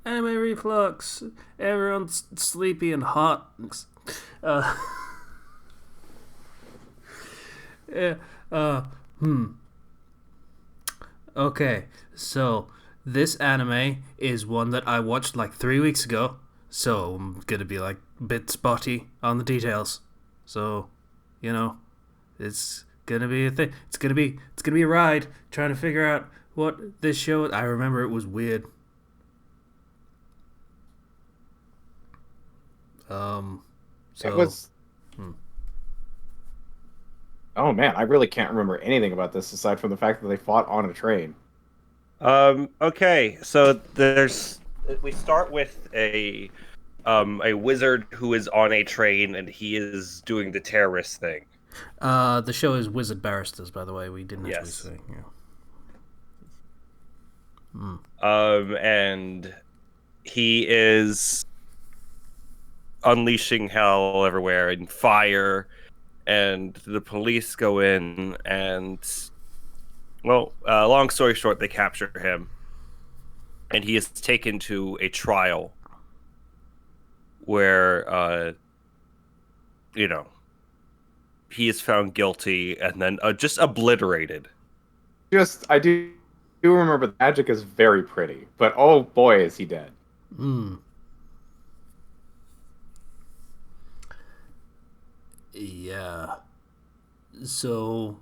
Anime Reflux. Everyone's sleepy and hot. Uh, yeah, uh, hmm. Okay, so this anime is one that I watched like 3 weeks ago, so I'm gonna be like a bit spotty on the details. So, you know, it's gonna be a thing. It's gonna be a ride trying to figure out what this show. I remember it was weird. Um, It so was. hmm. Oh man, I really can't remember anything about this aside from the fact that they fought on a train. Okay, so there's we start with a wizard who is on a train and he is doing the terrorist thing. The show is Wizard Barristers, by the way. We didn't actually Yes. say. Yeah. Hmm. And he is unleashing hell everywhere and fire, and the police go in and long story short, they capture him, and he is taken to a trial where you know he is found guilty and then just obliterated. I do remember the magic is very pretty, but oh boy, is he dead. Hmm. Yeah. So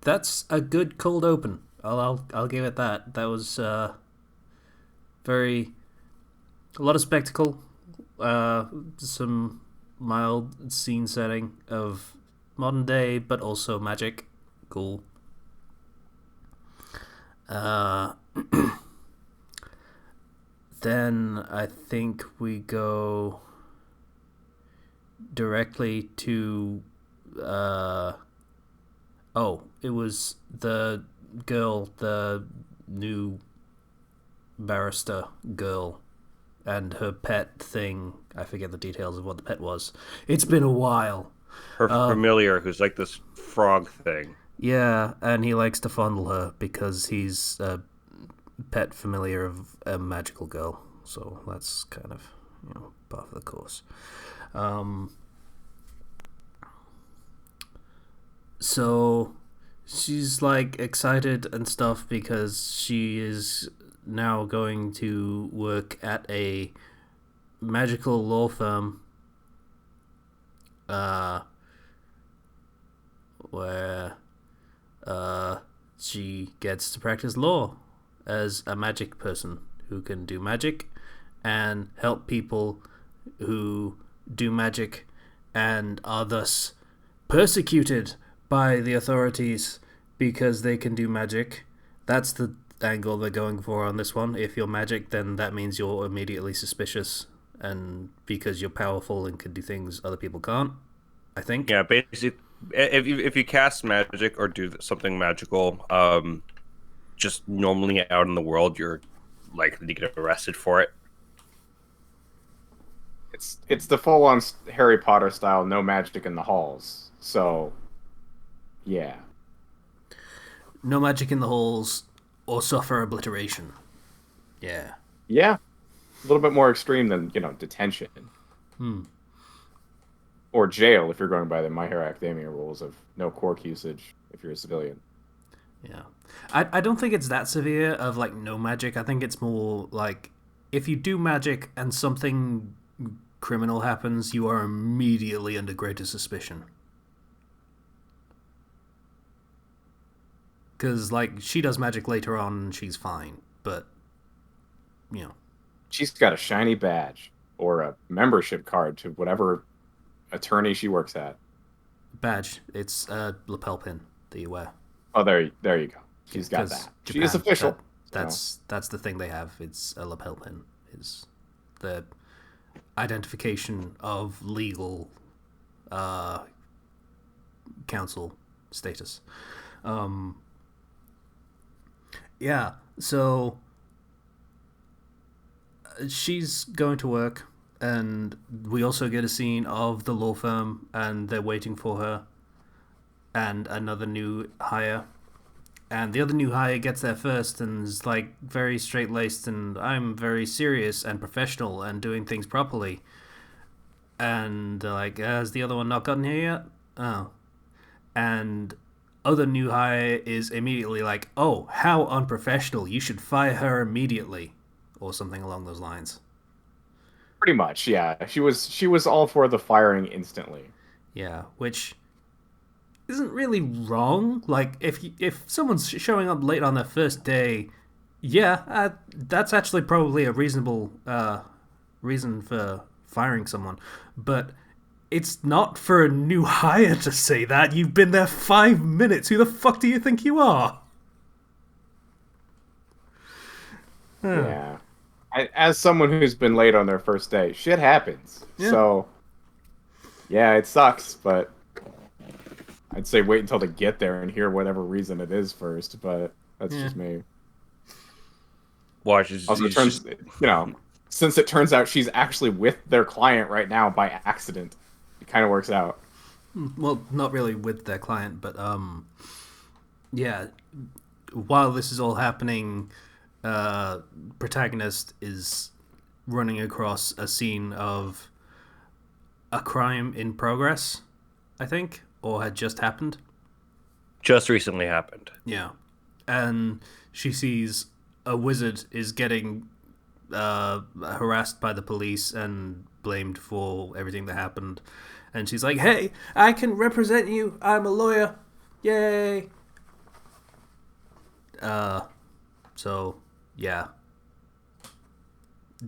that's a good cold open. I'll give it that. That was very a lot of spectacle. Some mild scene setting of modern day, but also magic. Cool. Uh, then I think we go directly to uh, oh, it was the girl, the new barrister girl, and her pet thing. I forget the details of what the pet was. It's been a while. Her Uh, familiar, who's like this frog thing. yeah, and he likes to fondle her because he's a pet familiar of a magical girl. So that's kind of part of the course. Um, so she's like excited and stuff because she is now going to work at a magical law firm uh, where she gets to practice law as a magic person who can do magic and help people who do magic and are thus persecuted by the authorities because they can do magic. That's the angle they're going for on this one. If you're magic, then that means you're immediately suspicious, and because you're powerful and can do things other people can't. I think. Yeah, basically, if you cast magic or do something magical, just normally out in the world, you're likely to get arrested for it. It's the full-on Harry Potter style, no magic in the halls. So yeah, No magic in the halls or suffer obliteration. Yeah. yeah, a little bit more extreme than detention Hmm. or jail if you're going by the My Hero Academia rules of no cork usage if you're a civilian. Yeah. I don't think it's that severe of like no magic. I think it's more like if you do magic and something criminal happens, you are immediately under greater suspicion. Because like she does magic later on and she's fine, but you know, She's got a shiny badge or a membership card to whatever attorney she works at. badge. It's a lapel pin that you wear. Oh, there you go. Yeah, She's got because that. She is Japan, official. So that's the thing they have. It's a lapel pin. Is the identification of legal uh, council status. Um, yeah, so she's going to work, and we also get a scene of the law firm, and they're waiting for her, and another new hire. And the other new hire gets there first and is like very straight laced, and I'm very serious and professional and doing things properly. And like, has the other one not gotten here yet? Oh. And other new hire is immediately like, oh, how unprofessional, you should fire her immediately, or something along those lines. Pretty much, yeah. She was all for the firing instantly. Yeah, which isn't really wrong. Like, if someone's showing up late on their first day, yeah, that's actually probably a reasonable reason for firing someone. But it's not for a new hire to say that. You've been there 5 minutes. Who the fuck do you think you are? Yeah. As someone who's been late on their first day, shit happens. Yeah. So, yeah, it sucks, but I'd say wait until they get there and hear whatever reason it is first, but that's just me. Watch. Also, it turns, since it turns out she's actually with their client right now by accident, it kind of works out. Well, not really with their client, but yeah. While this is all happening, protagonist is running across a scene of a crime in progress, I think, or had just happened. Just recently happened. Yeah. And she sees a wizard is getting harassed by the police and blamed for everything that happened. And she's like, hey, I can represent you. I'm a lawyer. Yay. So, yeah.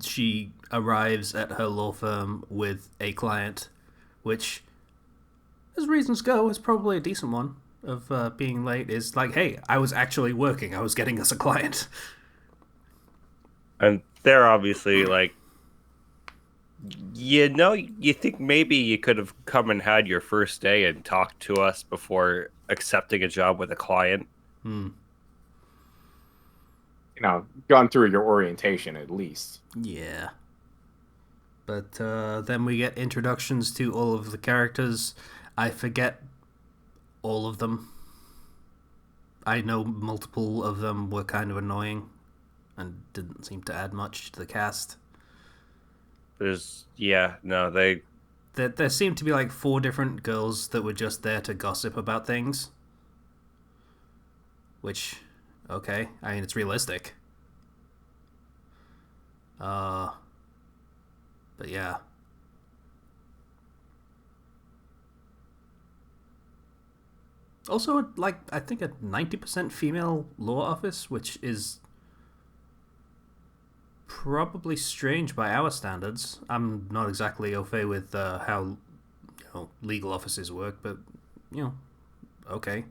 She arrives at her law firm with a client, which, as reasons go, is probably a decent one of being late. Is like, hey, I was actually working. I was getting us a client. And they're obviously like, you think maybe you could have come and had your first day and talked to us before accepting a job with a client. Gone through your orientation at least. Yeah. But then we get introductions to all of the characters. I forget all of them. I know multiple of them were kind of annoying and didn't seem to add much to the cast. There seemed to be like 4 different girls that were just there to gossip about things. Which, okay, I mean, it's realistic. But yeah. Also, like, I think a 90% female law office, which is probably strange by our standards. I'm not exactly au fait with how legal offices work, but okay.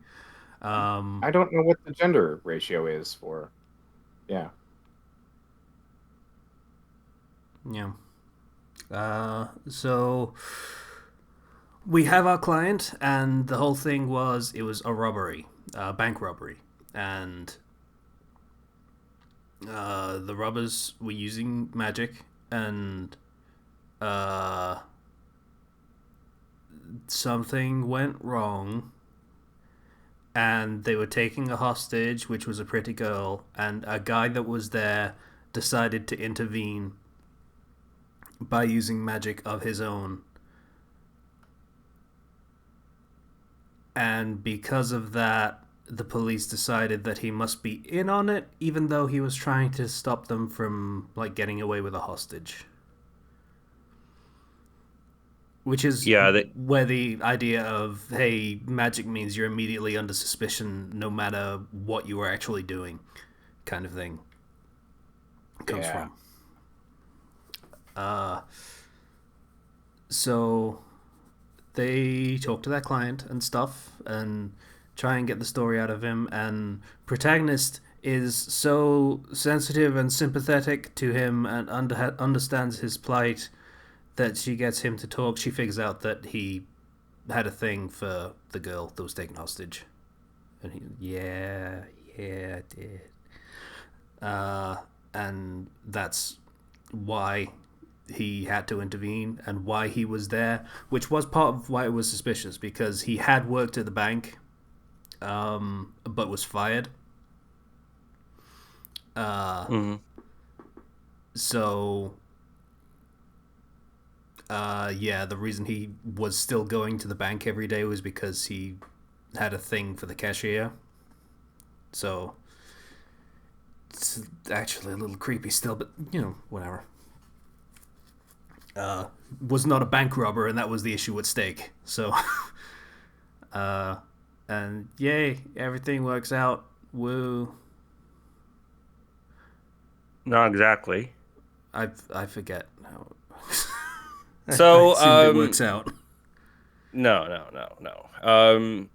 I don't know what the gender ratio is for. Yeah. Yeah. So we have our client, and the whole thing was it was a robbery, bank robbery, and the robbers were using magic, and something went wrong, and they were taking a hostage, which was a pretty girl, and a guy that was there decided to intervene by using magic of his own. And because of that, the police decided that he must be in on it, even though he was trying to stop them from getting away with a hostage. Which is where the idea of, hey, magic means you're immediately under suspicion no matter what you were actually doing, kind of thing, comes from. So they talk to their client and stuff and try and get the story out of him, and protagonist is so sensitive and sympathetic to him and understands his plight that she gets him to talk. She figures out that he had a thing for the girl that was taken hostage, and I did. And that's why he had to intervene and why he was there, which was part of why it was suspicious, because he had worked at the bank, but was fired Mm-hmm. So, yeah, the reason he was still going to the bank every day was because he had a thing for the cashier. So, it's actually a little creepy still, but, whatever. Was not a bank robber, and that was the issue at stake. So, and yay, everything works out. Woo. Not exactly. I forget how. I So, assumed it works out. no.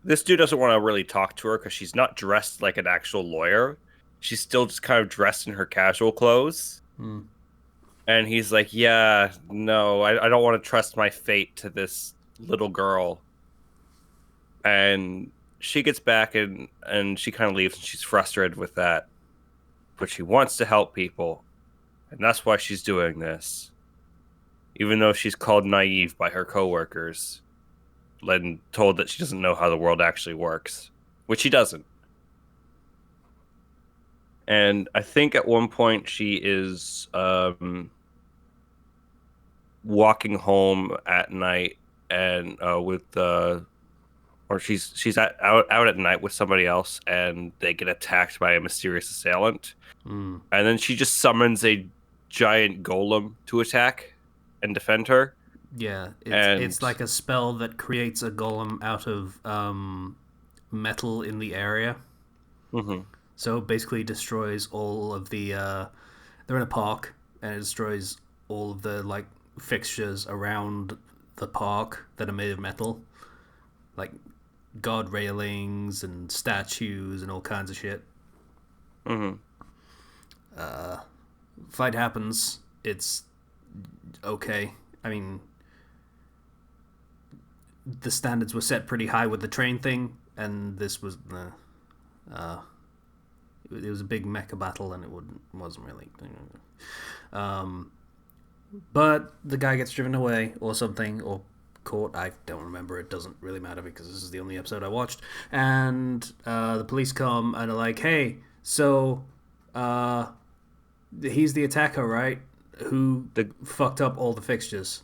This dude doesn't want to really talk to her because she's not dressed like an actual lawyer. She's still just kind of dressed in her casual clothes. And he's like, yeah, no, I don't want to trust my fate to this little girl. And she gets back and she kind of leaves and she's frustrated with that. But she wants to help people. And that's why she's doing this. Even though she's called naive by her coworkers. And told that she doesn't know how the world actually works. Which she doesn't. And I think at one point she is walking home at night and or she's out at night with somebody else and they get attacked by a mysterious assailant. And then she just summons a giant golem to attack and defend her. Yeah, it's like a spell that creates a golem out of metal in the area. Mm-hmm. So basically destroys all of the they're in a park and it destroys all of the like fixtures around the park that are made of metal. Like guard railings and statues and all kinds of shit. Mm-hmm. Fight happens, it's okay. I mean, the standards were set pretty high with the train thing, and this was it was a big mecha battle, and it wasn't really. But the guy gets driven away or something, or caught. I don't remember. It doesn't really matter because this is the only episode I watched. And the police come and are like, "Hey, so he's the attacker, right? Who fucked up all the fixtures?"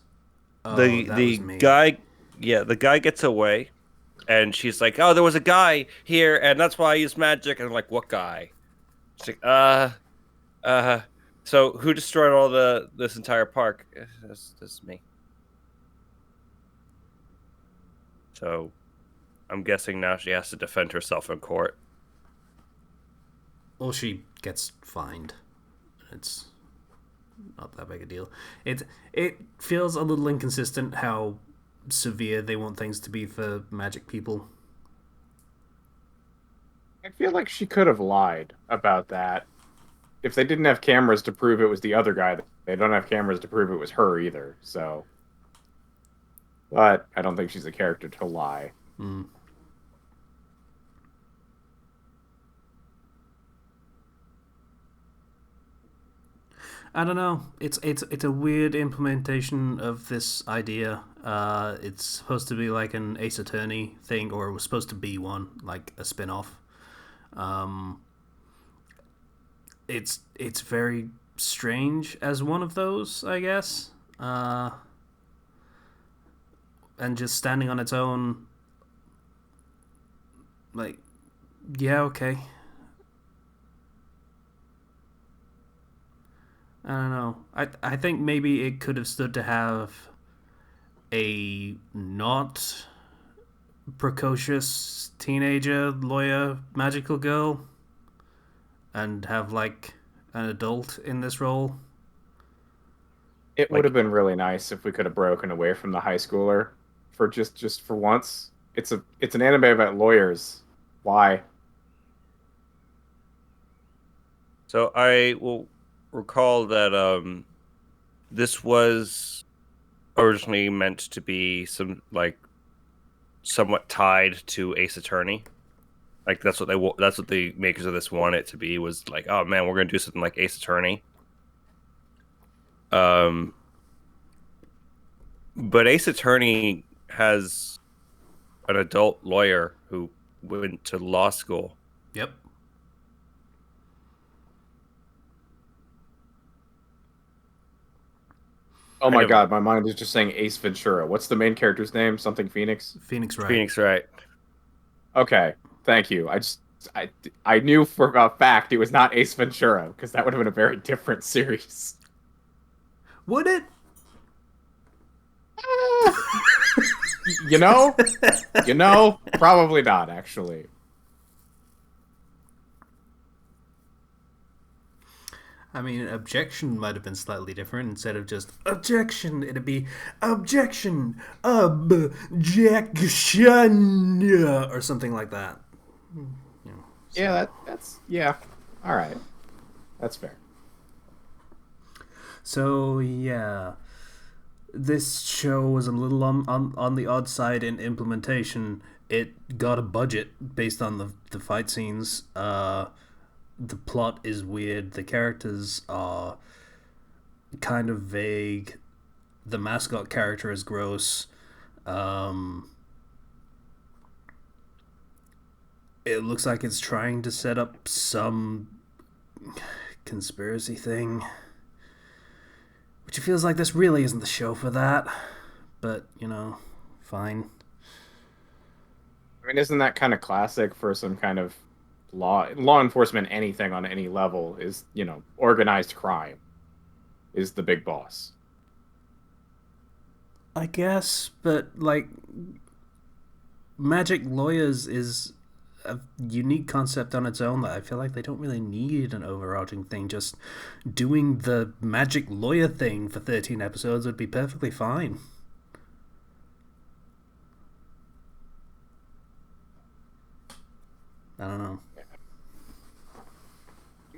The guy gets away, and she's like, "Oh, there was a guy here, and that's why I used magic." And I'm like, "What guy?" She's like, so who destroyed all this entire park? That's me. So, I'm guessing now she has to defend herself in court. Well, she gets fined. It's not that big a deal. It feels a little inconsistent how severe they want things to be for magic people. I feel like she could have lied about that. If they didn't have cameras to prove it was the other guy, they don't have cameras to prove it was her either. So, but I don't think she's a character to lie. I don't know. It's a weird implementation of this idea. It's supposed to be like an Ace Attorney thing, or it was supposed to be one, like a spin-off. It's very strange as one of those, I guess. And just standing on its own, like, yeah, okay. I don't know. I think maybe it could have stood to have a not precocious teenager lawyer magical girl and have like an adult in this role. It would have been really nice if we could have broken away from the high schooler for just for once. It's an anime about lawyers. Why? So I will recall that this was originally meant to be somewhat tied to Ace Attorney. Like that's what the makers of this want it to be, was like, oh man, we're gonna do something like Ace Attorney. But Ace Attorney has an adult lawyer who went to law school. Yep. Oh I my never- god, my mind is just saying Ace Ventura. What's the main character's name? Something Phoenix? Phoenix Wright. Phoenix Wright. Okay, thank you. I I knew for a fact it was not Ace Ventura because that would have been a very different series. Would it? You know, probably not actually. I mean, objection might have been slightly different. Instead of just objection, it'd be objection, objection, or something like that. Yeah, that's yeah. All right, that's fair. So yeah, this show was a little on the odd side in implementation. It got a budget based on the fight scenes. The plot is weird. The characters are kind of vague. The mascot character is gross. It looks like it's trying to set up some conspiracy thing, which it feels like this really isn't the show for that. But fine. I mean, isn't that kind of classic for some kind of law enforcement? Anything on any level is organized crime is the big boss. I guess, but like, magic lawyers is a unique concept on its own that I feel like they don't really need an overarching thing. Just doing the magic lawyer thing for 13 episodes would be perfectly fine. I don't know.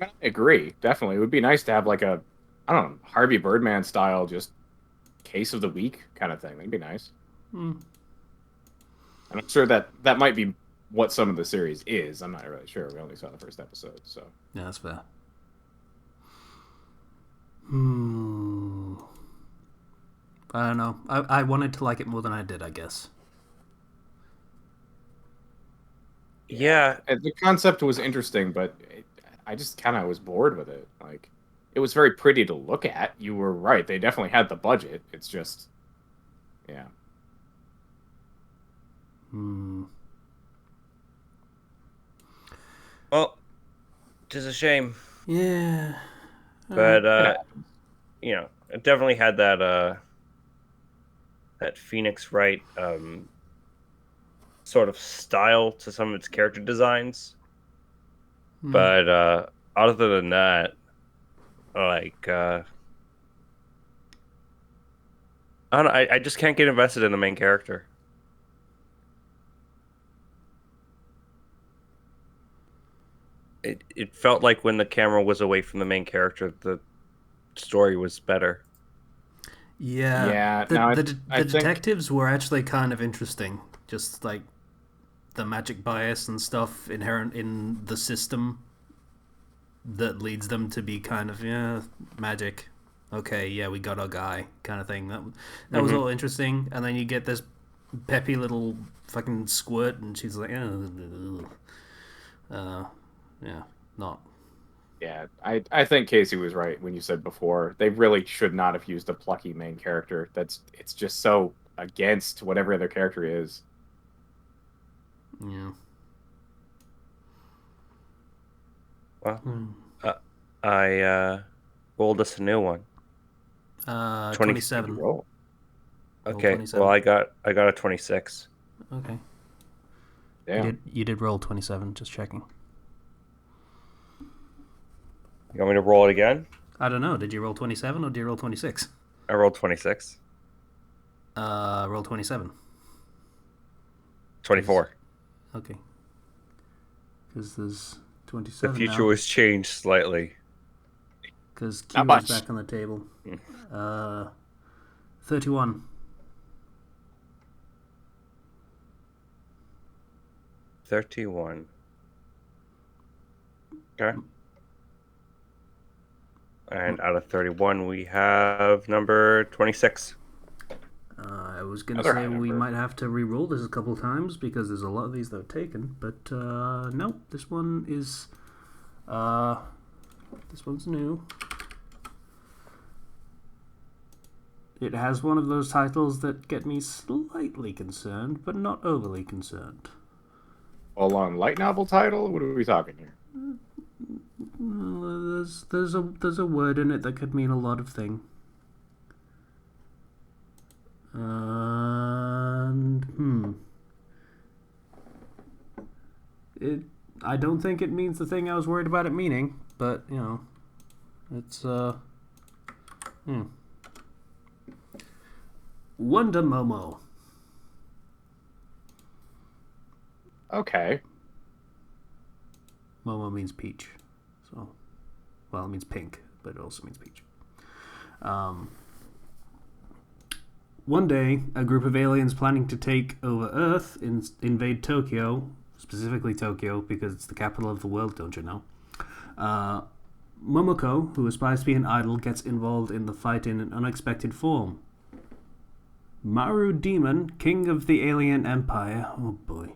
I agree. Definitely. It would be nice to have like a, I don't know, Harvey Birdman style, just case of the week kind of thing. That'd be nice. And I'm sure that might be what some of the series is. I'm not really sure. We only saw the first episode, so. Yeah, that's fair. I don't know. I wanted to like it more than I did, I guess. Yeah, The concept was interesting, but I just kind of was bored with it. Like, it was very pretty to look at. You were right. They definitely had the budget. It's just, yeah. well, it is a shame, Yeah. but It it definitely had that Phoenix Wright sort of style to some of its character designs. But other than that, like I don't know, I just can't get invested in the main character. It felt like when the camera was away from the main character, the story was better. Yeah. Yeah, The, no, I the, think- the detectives were actually kind of interesting. Just like the magic bias and stuff inherent in the system that leads them to be kind of, magic. Okay, yeah, we got our guy kind of thing. That was all interesting. And then you get this peppy little fucking squirt, and she's like, yeah, not. Yeah, I think Casey was right when you said before. They really should not have used a plucky main character. It's just so against whatever other character is. Yeah. Well, I rolled us a new one. 27. Roll. Okay, 27. well I got a 26. Okay. Damn. You did roll 27, just checking. You want me to roll it again? I don't know. Did you roll 27 or did you roll 26? I rolled 26. Roll 27. 24. Okay. Because there's The 27 future now. was changed slightly. Because Q Not is much. back on the table. 31. 31. Okay. And out of 31, we have number 26. I was going to Another say high we number. might have to re-roll this a couple times because there's a lot of these that are taken. But no, this one is... this one's new. It has one of those titles that get me slightly concerned, but not overly concerned. Full-on light novel title? What are we talking here? There's a word in it that could mean a lot of things. And I don't think it means the thing I was worried about it meaning, but you know, it's Wonder Momo. Okay. Momo means peach, so well, it means pink, but it also means peach. One day, a group of aliens planning to take over Earth invade Tokyo, specifically Tokyo, because it's the capital of the world, don't you know? Momoko, who aspires to be an idol, gets involved in the fight in an unexpected form. Maru Demon, king of the alien empire, oh boy,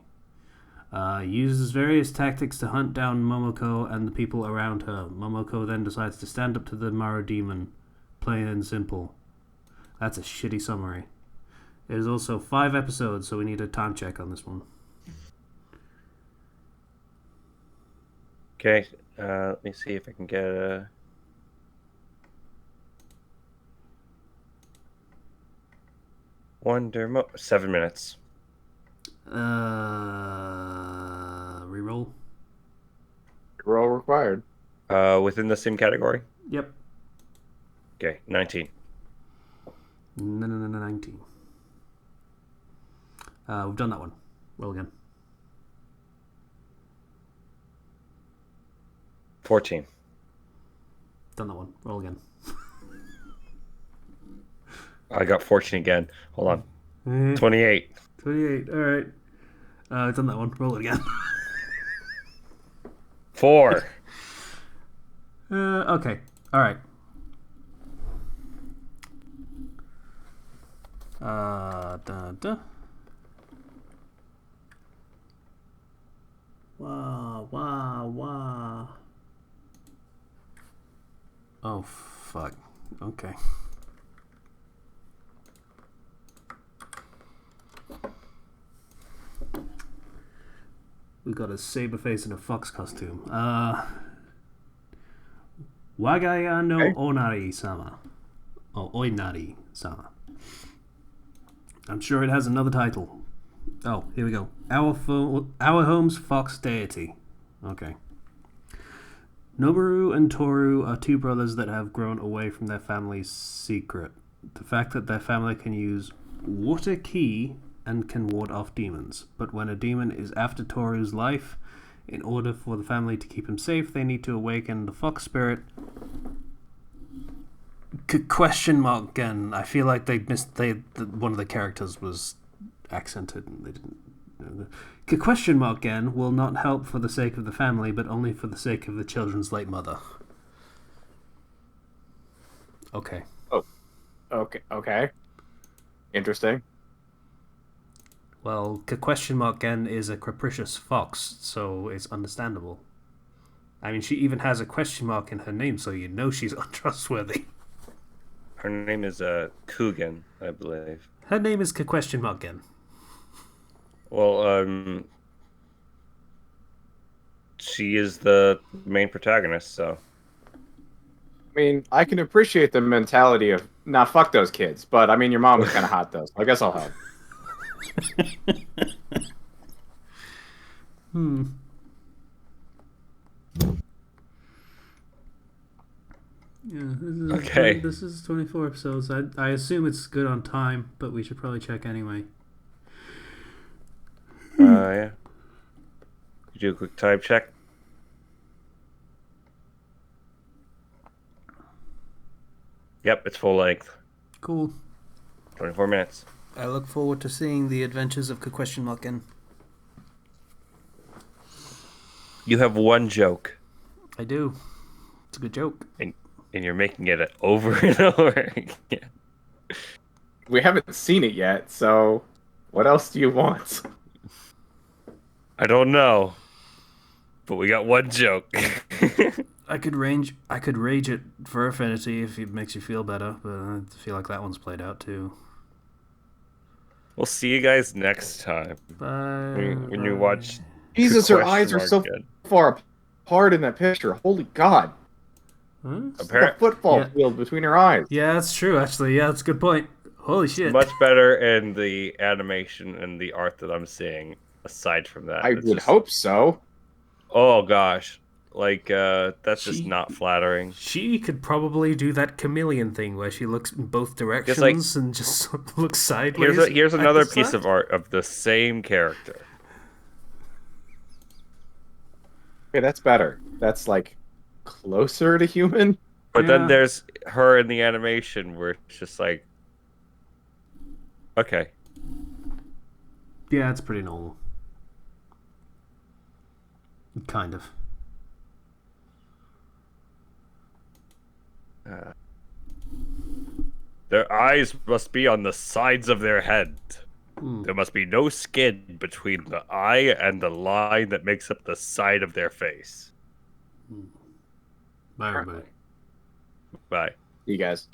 uses various tactics to hunt down Momoko and the people around her. Momoko then decides to stand up to the Maru Demon, plain and simple. That's a shitty summary. There's also 5 episodes, so we need a time check on this one. Okay, let me see if I can get a... Wonder 7 minutes. Reroll. Roll required. Within the same category? Yep. Okay, 19. 19. We've done that one. Roll again. 14. Done that one. Roll again. I got 14 again. Hold on. 28. 28. All right. Done that one. Roll it again. 4. Okay. All right. Wow. Oh, fuck. Okay. We got a saber face in a fox costume. Wagaya no Onari-sama. Oh, Oinari-sama. I'm sure it has another title. Oh, here we go. Our Home's Fox Deity. Okay. Noboru and Toru are 2 brothers that have grown away from their family's secret. The fact that their family can use water ki and can ward off demons. But when a demon is after Toru's life, in order for the family to keep him safe, they need to awaken the fox spirit. Question mark again. I feel like they missed. One of the characters was accented, and they didn't. Question mark again will not help for the sake of the family, but only for the sake of the children's late mother. Okay. Oh. Okay. Interesting. Well, question mark again is a capricious fox, so it's understandable. I mean, she even has a question mark in her name, so you know she's untrustworthy. Her name is Coogan, I believe. Her name is question mark again. Well, she is the main protagonist, so. I mean, I can appreciate the mentality of, nah, fuck those kids, but I mean, your mom was kind of hot, though, so I guess I'll help. Yeah, Okay. This is 24 episodes. I assume it's good on time, but we should probably check anyway. Yeah. You do a quick time check. Yep, it's full length. Cool. 24 minutes. I look forward to seeing the adventures of question mark again. You have one joke. I do. It's a good joke. And you're making it over and over again. We haven't seen it yet, so what else do you want? I don't know. But we got one joke. I could rage it for Affinity if it makes you feel better, but I feel like that one's played out too. We'll see you guys next time. Bye. When you watch. Jesus, the her eyes are so question mark far apart in that picture. Holy God. Huh? It's like a football Yeah. field between her eyes. Yeah, that's true. Actually, yeah, that's a good point. Holy shit! Much better in the animation and the art that I'm seeing. Aside from that, I it's would just, hope so. oh gosh, like that's just She- not flattering. She could probably do that chameleon thing where she looks in both directions like- and just looks sideways. Here's at another the piece side. of art of the same character. Okay, that's better. That's like closer to human. But then Yeah. there's her in the animation where it's just like, okay, Yeah, it's pretty normal. Kind of. their eyes must be on the sides of their head. Hmm. There must be no skin between the eye and the line that makes up the side of their face. Bye, everybody. Bye. You guys.